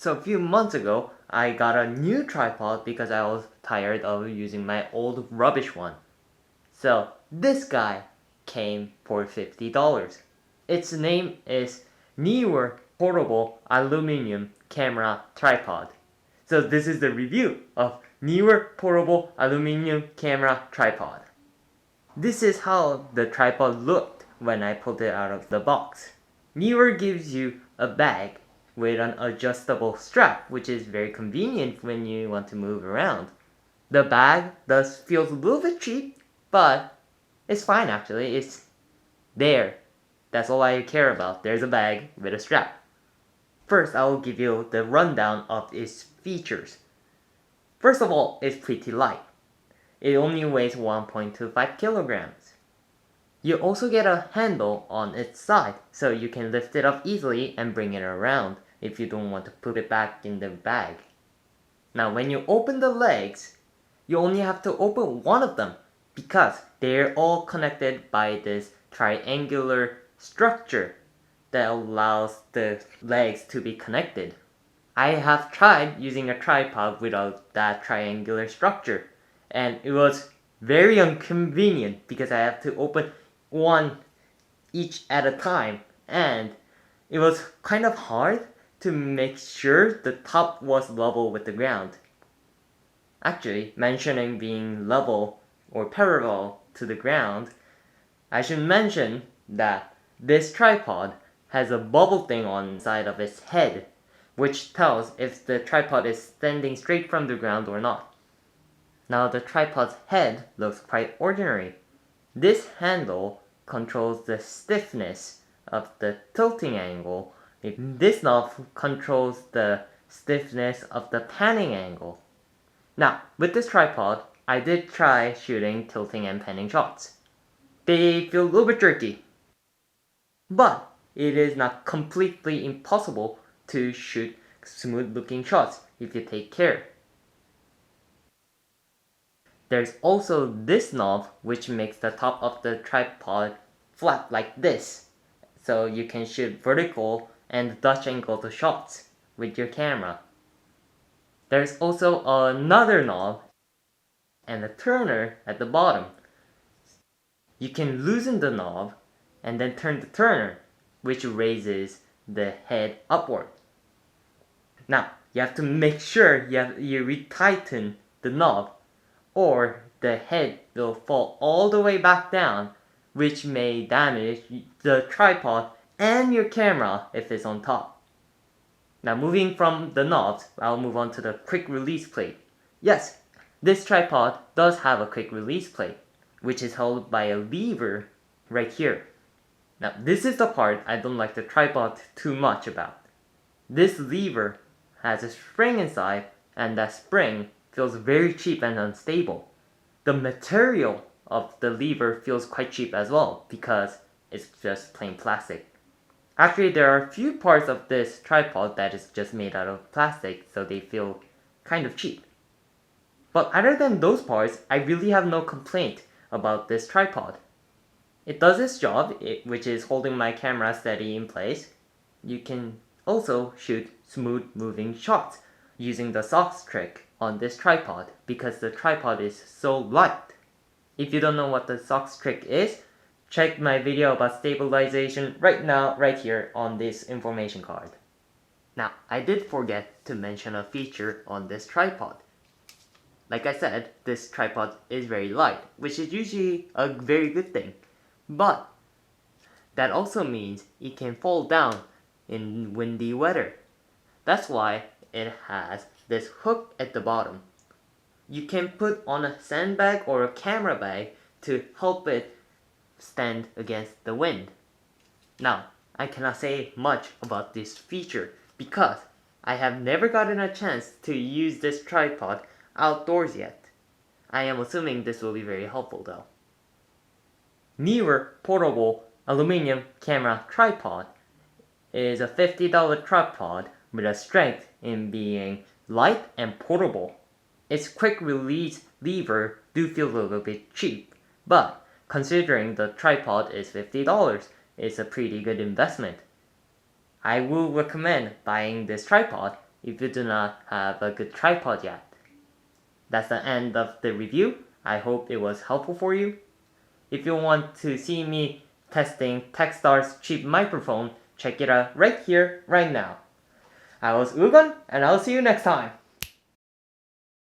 So a few months ago, I got a new tripod because I was tired of using my old rubbish one. So this guy came for $50. Its name is Neewer Portable Aluminium Camera Tripod. So this is the review of Neewer Portable Aluminium Camera Tripod. This is how the tripod looked when I pulled it out of the box. Neewer gives you a bag with an adjustable strap, which is very convenient when you want to move around. The bag does feel a little bit cheap, but it's fine actually. It's there. That's all I care about. There's a bag with a strap. First, I will give you the rundown of its features. First of all, it's pretty light. It only weighs 1.25 kilograms. You also get a handle on its side, so you can lift it up easily and bring it around if you don't want to put it back in the bag. Now when you open the legs, you only have to open one of them because they're all connected by this triangular structure that allows the legs to be connected. I have tried using a tripod without that triangular structure, and it was very inconvenient because I have to open one each at a time, and it was kind of hard to make sure the top was level with the ground. Actually, mentioning being level or parallel to the ground, I should mention that this tripod has a bubble thing on the side of its head, which tells if the tripod is standing straight from the ground or not. Now the tripod's head looks quite ordinary. This handle controls the stiffness of the tilting angle. This knob controls the stiffness of the panning angle. Now, with this tripod, I did try shooting tilting and panning shots. They feel a little bit jerky, but it is not completely impossible to shoot smooth looking shots if you take care. There's also this knob which makes the top of the tripod flat like this, so you can shoot vertical and Dutch angle shots with your camera. There's also another knob and a turner at the bottom. You can loosen the knob and then turn the turner, which raises the head upward. Now, you have to make sure you retighten the knob, or the head will fall all the way back down, which may damage the tripod and your camera if it's on top. Now moving from the knobs, I'll move on to the quick release plate. Yes, this tripod does have a quick release plate, which is held by a lever right here. Now this is the part I don't like the tripod too much about. This lever has a spring inside, and that spring feels very cheap and unstable. The material of the lever feels quite cheap as well because it's just plain plastic. Actually, there are a few parts of this tripod that is just made out of plastic, so they feel kind of cheap. But other than those parts, I really have no complaint about this tripod. It does its job, which is holding my camera steady in place. You can also shoot smooth moving shots using the socks trick on this tripod because the tripod is so light. If you don't know what the socks trick is, check my video about stabilization right now, right here on this information card. Now, I did forget to mention a feature on this tripod. Like I said, this tripod is very light, which is usually a very good thing. But that also means it can fall down in windy weather. That's why it has this hook at the bottom. You can put on a sandbag or a camera bag to help it stand against the wind. Now, I cannot say much about this feature because I have never gotten a chance to use this tripod outdoors yet. I am assuming this will be very helpful though. Neewer Portable Aluminium Camera Tripod is a $50 tripod with a strength in being light and portable. Its quick release lever do feel a little bit cheap, but considering the tripod is $50, it's a pretty good investment. I will recommend buying this tripod if you do not have a good tripod yet. That's the end of the review. I hope it was helpful for you. If you want to see me testing Techstar's cheap microphone, check it out right here, right now. I was Woogun, and I'll see you next time.